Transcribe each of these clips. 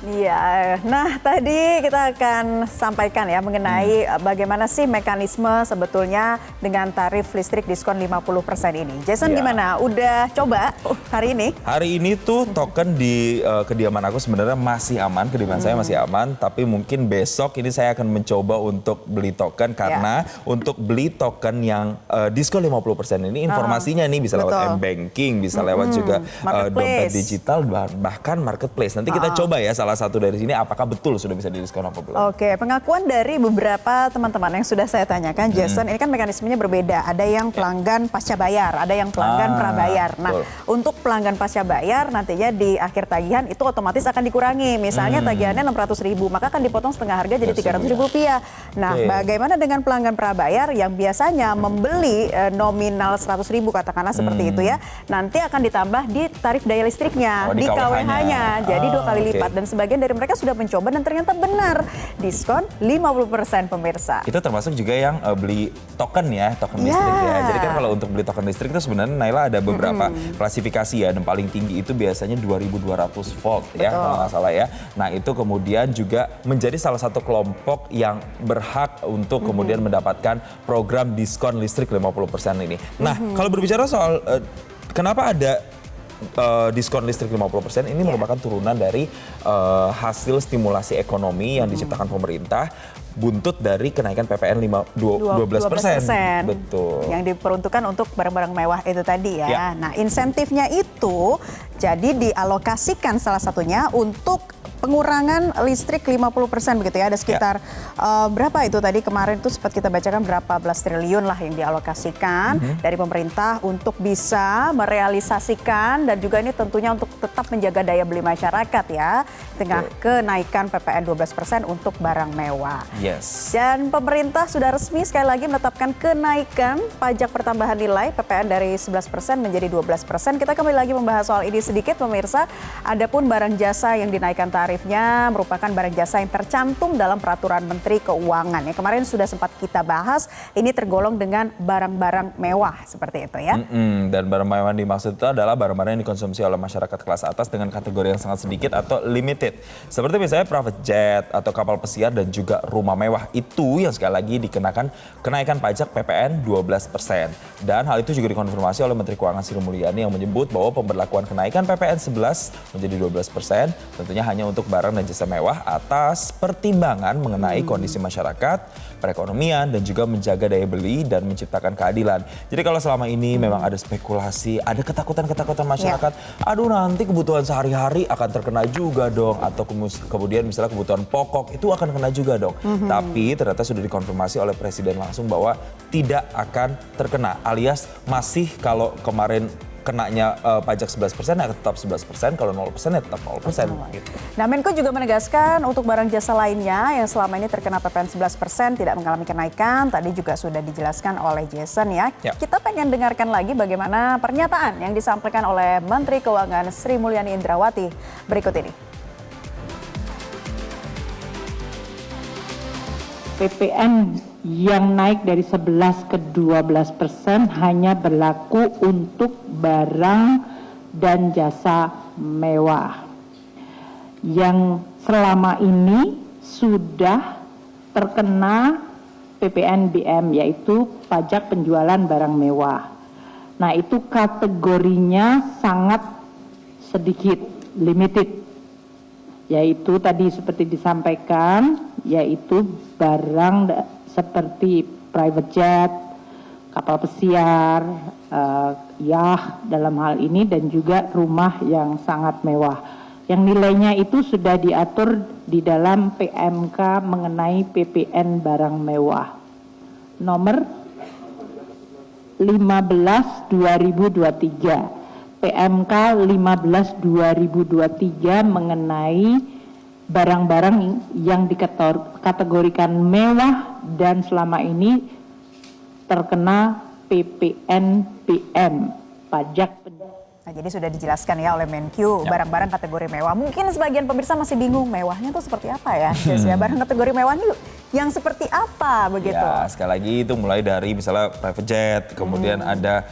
Iya, nah tadi kita akan sampaikan ya mengenai bagaimana sih mekanisme sebetulnya dengan tarif listrik diskon 50% ini. Jason gimana? Udah coba hari ini? Hari ini tuh token di kediaman aku sebenarnya masih aman, kediaman saya masih aman. Tapi mungkin besok ini saya akan mencoba untuk beli token karena untuk beli token yang diskon 50% ini informasinya nih bisa lewat m-banking, bisa lewat juga dompet digital, bahkan marketplace. Nanti kita coba ya salah satu dari sini apakah betul sudah bisa didiskon apa belum. Oke, pengakuan dari beberapa teman-teman yang sudah saya tanyakan, Jason, ini kan mekanismenya berbeda. Ada yang pelanggan pasca bayar, ada yang pelanggan prabayar. Nah, untuk pelanggan pasca bayar nantinya di akhir tagihan itu otomatis akan dikurangi. Misalnya tagihannya 600.000, maka akan dipotong setengah harga jadi Rp300.000. Nah, bagaimana dengan pelanggan prabayar yang biasanya membeli nominal 100.000 katakanlah seperti itu ya, nanti akan ditambah di tarif daya listriknya, di KWH-nya. Jadi 2 kali lipat dan sebagian dari mereka sudah mencoba dan ternyata benar diskon 50% pemirsa. Itu termasuk juga yang beli token ya, token listrik ya. Jadi kan kalau untuk beli token listrik itu sebenarnya Naila ada beberapa klasifikasi ya. Dan paling tinggi itu biasanya 2200 volt ya kalau nggak salah ya. Nah itu kemudian juga menjadi salah satu kelompok yang berhak untuk kemudian mendapatkan program diskon listrik 50% ini. Nah kalau berbicara soal kenapa ada diskon listrik 50% ini merupakan turunan dari hasil stimulasi ekonomi yang diciptakan pemerintah buntut dari kenaikan PPN 12%. Betul. Yang diperuntukkan untuk barang-barang mewah itu tadi ya. Nah, insentifnya itu jadi dialokasikan salah satunya untuk pengurangan listrik 50% begitu ya. Ada sekitar berapa itu tadi kemarin itu sempat kita bacakan berapa belas triliun lah yang dialokasikan dari pemerintah untuk bisa merealisasikan dan juga ini tentunya untuk tetap menjaga daya beli masyarakat ya tengah kenaikan PPN 12% untuk barang mewah. Dan pemerintah sudah resmi sekali lagi menetapkan kenaikan pajak pertambahan nilai PPN dari 11% menjadi 12%. Kita kembali lagi membahas soal ini sedikit pemirsa. Adapun barang jasa yang dinaikkan tarifnya merupakan barang jasa yang tercantum dalam peraturan Menteri Keuangan. Ya, kemarin sudah sempat kita bahas, ini tergolong dengan barang-barang mewah seperti itu ya. Dan barang mewah yang dimaksud itu adalah barang-barang yang dikonsumsi oleh masyarakat kelas atas dengan kategori yang sangat sedikit atau limited. Seperti misalnya private jet atau kapal pesiar dan juga rumah mewah. Itu yang sekali lagi dikenakan kenaikan pajak PPN 12%. Dan hal itu juga dikonfirmasi oleh Menteri Keuangan Sri Mulyani yang menyebut bahwa pemberlakuan kenaikan PPN 11 menjadi 12% tentunya hanya untuk barang dan jasa mewah atas pertimbangan mengenai kondisi masyarakat, perekonomian, dan juga menjaga daya beli dan menciptakan keadilan. Jadi kalau selama ini memang ada spekulasi, ada ketakutan-ketakutan masyarakat, aduh nanti kebutuhan sehari-hari akan terkena juga dong, atau kemudian misalnya kebutuhan pokok itu akan kena juga dong. Tapi ternyata sudah dikonfirmasi oleh Presiden langsung bahwa tidak akan terkena, alias masih kalau kemarin kenanya pajak 11% ya tetap 11%, kalau 0% ya tetap 0%. Gitu. Nah, Menko juga menegaskan untuk barang jasa lainnya yang selama ini terkena PPN 11% tidak mengalami kenaikan. Tadi juga sudah dijelaskan oleh Jason ya. Kita pengen dengarkan lagi bagaimana pernyataan yang disampaikan oleh Menteri Keuangan Sri Mulyani Indrawati berikut ini. PPN yang naik dari 11 ke 12% hanya berlaku untuk barang dan jasa mewah yang selama ini sudah terkena PPNBM, yaitu pajak penjualan barang mewah. Nah, itu kategorinya sangat sedikit, limited. Yaitu tadi seperti disampaikan, yaitu barang seperti private jet, kapal pesiar, yah dalam hal ini, dan juga rumah yang sangat mewah. Yang nilainya itu sudah diatur di dalam PMK mengenai PPN barang mewah. Nomor 15/2023. PMK 15/2023 mengenai barang-barang yang dikategorikan mewah dan selama ini terkena PPNBM, pajak. Nah, jadi sudah dijelaskan ya oleh Menkyu barang-barang kategori mewah. Mungkin sebagian pemirsa masih bingung mewahnya itu seperti apa ya? Ya barang kategori mewah ini yang seperti apa begitu? Ya, sekali lagi itu mulai dari misalnya private jet, kemudian ada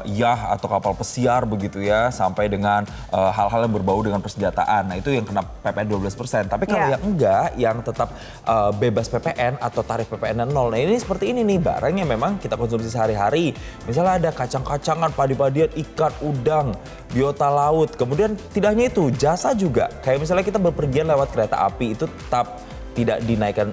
yacht atau kapal pesiar begitu ya, sampai dengan hal-hal yang berbau dengan persenjataan. Nah itu yang kena PPN 12%. Tapi kalau yang enggak, yang tetap bebas PPN atau tarif PPN 0. Nah ini seperti ini nih, barang yang memang kita konsumsi sehari-hari. Misalnya ada kacang-kacangan, padi-padian, ikan, udang, biota laut. Kemudian tidak hanya itu, jasa juga. Kayak misalnya kita berpergian lewat kereta api itu tetap tidak dinaikkan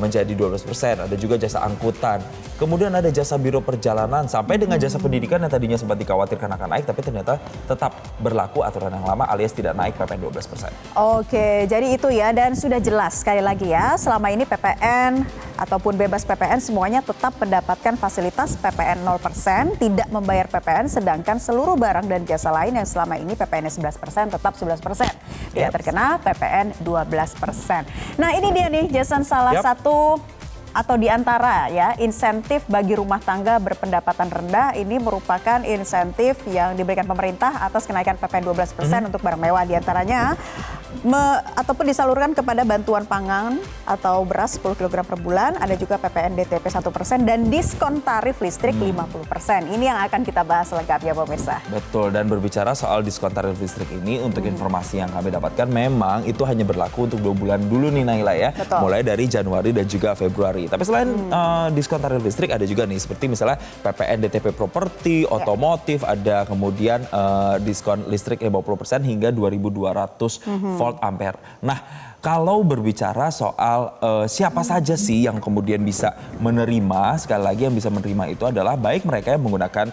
menjadi 12%. Ada juga jasa angkutan. Kemudian ada jasa biro perjalanan sampai dengan jasa pendidikan yang tadinya sempat dikhawatirkan akan naik tapi ternyata tetap berlaku aturan yang lama alias tidak naik PPN 12%. Oke, jadi itu ya, dan sudah jelas sekali lagi ya, selama ini PPN ataupun bebas PPN semuanya tetap mendapatkan fasilitas PPN 0%, tidak membayar PPN, sedangkan seluruh barang dan jasa lain yang selama ini PPN-nya 11% tetap 11%. Tidak terkena PPN 12%. Nah ini dia nih Jason, salah satu atau di antara ya insentif bagi rumah tangga berpendapatan rendah ini merupakan insentif yang diberikan pemerintah atas kenaikan PPN 12% untuk barang mewah, di antaranya ataupun disalurkan kepada bantuan pangan atau beras 10 kg per bulan, ada juga PPN DTP 1% dan diskon tarif listrik 50%. Ini yang akan kita bahas lengkapnya pemirsa. Betul, dan berbicara soal diskon tarif listrik ini, untuk informasi yang kami dapatkan memang itu hanya berlaku untuk 2 bulan dulu nih Naila ya. Betul. Mulai dari Januari dan juga Februari. Tapi selain diskon tarif listrik ada juga nih seperti misalnya PPN DTP properti, otomotif, ada kemudian diskon listrik 50% hingga 2.200 volt ampere. Nah, kalau berbicara soal siapa saja sih yang kemudian bisa menerima, sekali lagi yang bisa menerima itu adalah baik mereka yang menggunakan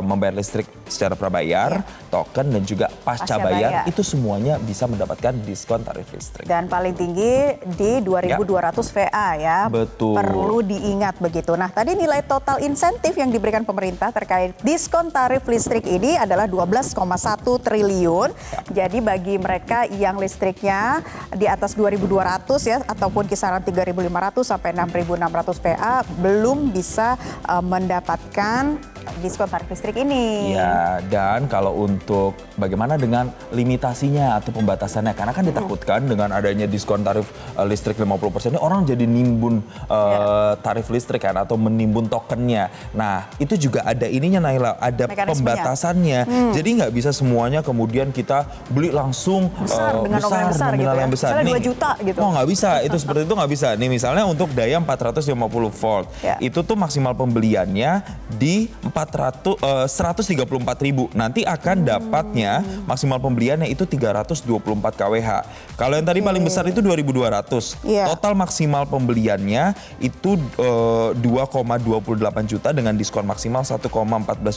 membayar listrik secara prabayar, token dan juga pasca bayar, itu semuanya bisa mendapatkan diskon tarif listrik. Dan paling tinggi di 2.200 VA ya. Betul. Perlu diingat begitu. Nah, tadi nilai total insentif yang diberikan pemerintah terkait diskon tarif listrik ini adalah 12,1 triliun. Jadi bagi mereka yang listriknya di atas 2.200 ya ataupun kisaran 3.500 sampai 6.600 VA belum bisa mendapatkan diskon tarif listrik ini. Ya, dan kalau untuk bagaimana dengan limitasinya atau pembatasannya, karena kan ditakutkan dengan adanya diskon tarif listrik 50% ini orang jadi nimbun tarif listrik kan atau menimbun tokennya. Nah, itu juga ada ininya Naila, ada pembatasannya. Jadi nggak bisa semuanya kemudian kita beli langsung dengan nominal yang besar gitu ya. Misalnya 2 juta gitu. Oh, nggak bisa, itu seperti itu nggak bisa. Nih misalnya untuk daya 450 volt, itu tuh maksimal pembeliannya di 134.000. Nanti akan dapatnya maksimal pembeliannya itu 324 kWh. Kalau yang tadi paling besar itu 2.200. Total maksimal pembeliannya itu 2,28 juta dengan diskon maksimal 1,14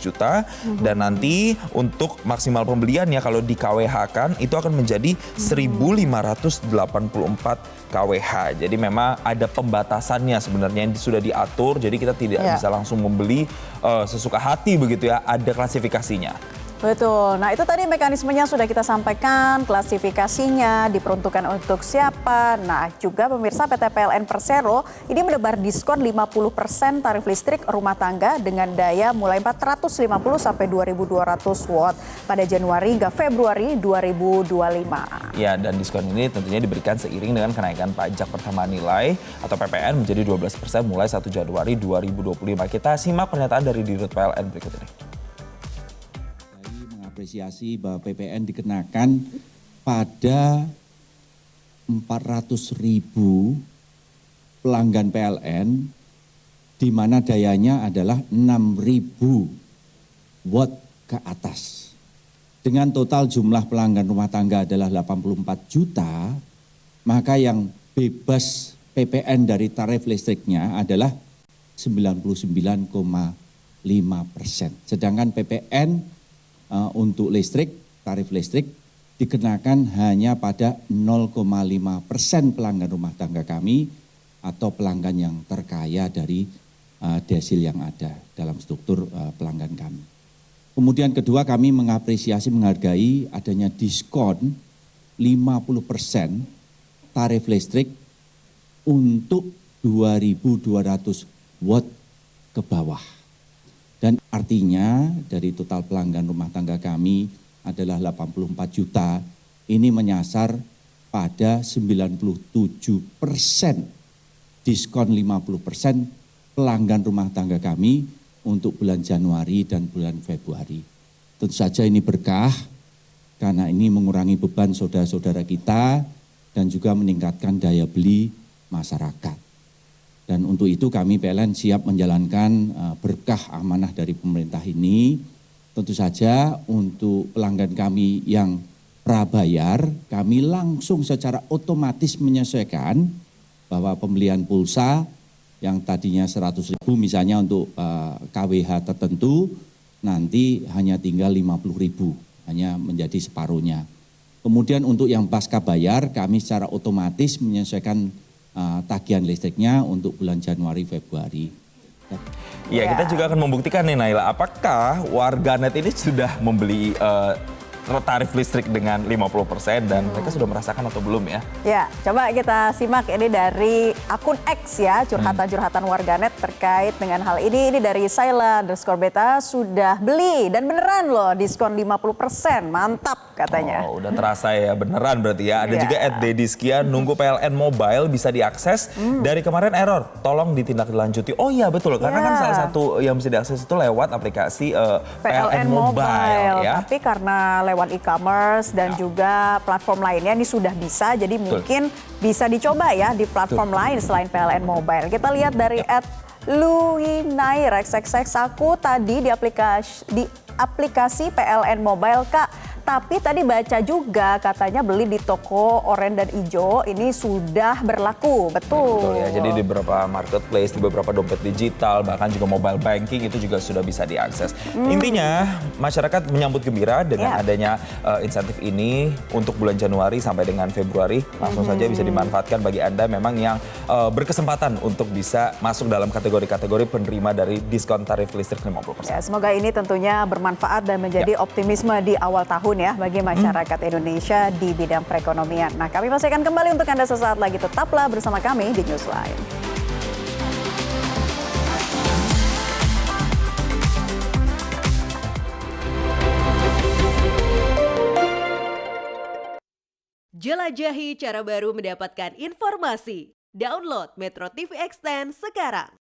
juta. Dan nanti untuk maksimal pembeliannya kalau di KWH kan itu akan menjadi 1.584 kWh. Jadi memang ada pembatasannya sebenarnya yang sudah diatur. Jadi kita tidak bisa langsung membeli sesuka hati begitu ya, ada klasifikasinya. Betul, nah itu tadi mekanismenya sudah kita sampaikan, klasifikasinya diperuntukkan untuk siapa. Nah juga pemirsa, PT PLN Persero ini menebar diskon 50% tarif listrik rumah tangga dengan daya mulai 450 sampai 2.200 watt pada Januari hingga Februari 2025. Ya, dan diskon ini tentunya diberikan seiring dengan kenaikan pajak pertambahan nilai atau PPN menjadi 12% mulai 1 Januari 2025. Kita simak pernyataan dari Dirut PLN berikut ini. Apresiasi bahwa PPN dikenakan pada 400.000 pelanggan PLN di mana dayanya adalah 6.000 watt ke atas. Dengan total jumlah pelanggan rumah tangga adalah 84 juta, maka yang bebas PPN dari tarif listriknya adalah 99,5%. Sedangkan PPN untuk listrik, tarif listrik dikenakan hanya pada 0,5% pelanggan rumah tangga kami atau pelanggan yang terkaya dari desil yang ada dalam struktur pelanggan kami. Kemudian kedua, kami mengapresiasi, menghargai adanya diskon 50% tarif listrik untuk 2.200 watt ke bawah. Dan artinya dari total pelanggan rumah tangga kami adalah 84 juta, ini menyasar pada 97% diskon 50% pelanggan rumah tangga kami untuk bulan Januari dan bulan Februari. Tentu saja ini berkah karena ini mengurangi beban saudara-saudara kita dan juga meningkatkan daya beli masyarakat. Dan untuk itu kami PLN siap menjalankan berkah amanah dari pemerintah ini. Tentu saja untuk pelanggan kami yang prabayar, kami langsung secara otomatis menyesuaikan bahwa pembelian pulsa yang tadinya 100.000 misalnya untuk KWH tertentu, nanti hanya tinggal 50.000, hanya menjadi separuhnya. Kemudian untuk yang pasca bayar, kami secara otomatis menyesuaikan tagihan listriknya untuk bulan Januari, Februari. Iya, kita juga akan membuktikan nih Naila, apakah warganet ini sudah membeli tarif listrik dengan 50% dan mereka sudah merasakan atau belum ya? Ya, coba kita simak ini dari akun X ya, curhatan-curhatan warganet terkait dengan hal ini. Ini dari Saila_beta sudah beli dan beneran loh diskon 50%, mantap katanya. Oh, udah terasa ya, beneran berarti ya. Ada juga @dediskia, nunggu PLN Mobile bisa diakses. Dari kemarin error, tolong ditindaklanjuti. Oh iya betul, karena kan salah satu yang bisa diakses itu lewat aplikasi PLN Mobile ya. Tapi karena lewat e-commerce dan juga platform lainnya ini sudah bisa, jadi mungkin bisa dicoba ya di platform lain selain PLN Mobile. Kita lihat dari @Luinair XXX, aku tadi di aplikasi PLN Mobile Kak, tapi tadi baca juga katanya beli di toko oranye dan hijau ini sudah berlaku, betul. Betul ya, jadi di beberapa marketplace, di beberapa dompet digital, bahkan juga mobile banking itu juga sudah bisa diakses. Intinya masyarakat menyambut gembira dengan adanya insentif ini untuk bulan Januari sampai dengan Februari. Langsung saja bisa dimanfaatkan bagi Anda memang yang berkesempatan untuk bisa masuk dalam kategori-kategori penerima dari diskon tarif listrik 50%. Ya, semoga ini tentunya bermanfaat dan menjadi optimisme di awal tahun ya bagi masyarakat Indonesia di bidang perekonomian. Nah, kami masih akan kembali untuk Anda sesaat lagi. Tetaplah bersama kami di Newsline. Jelajahi cara baru mendapatkan informasi. Download Metro TV Extend sekarang.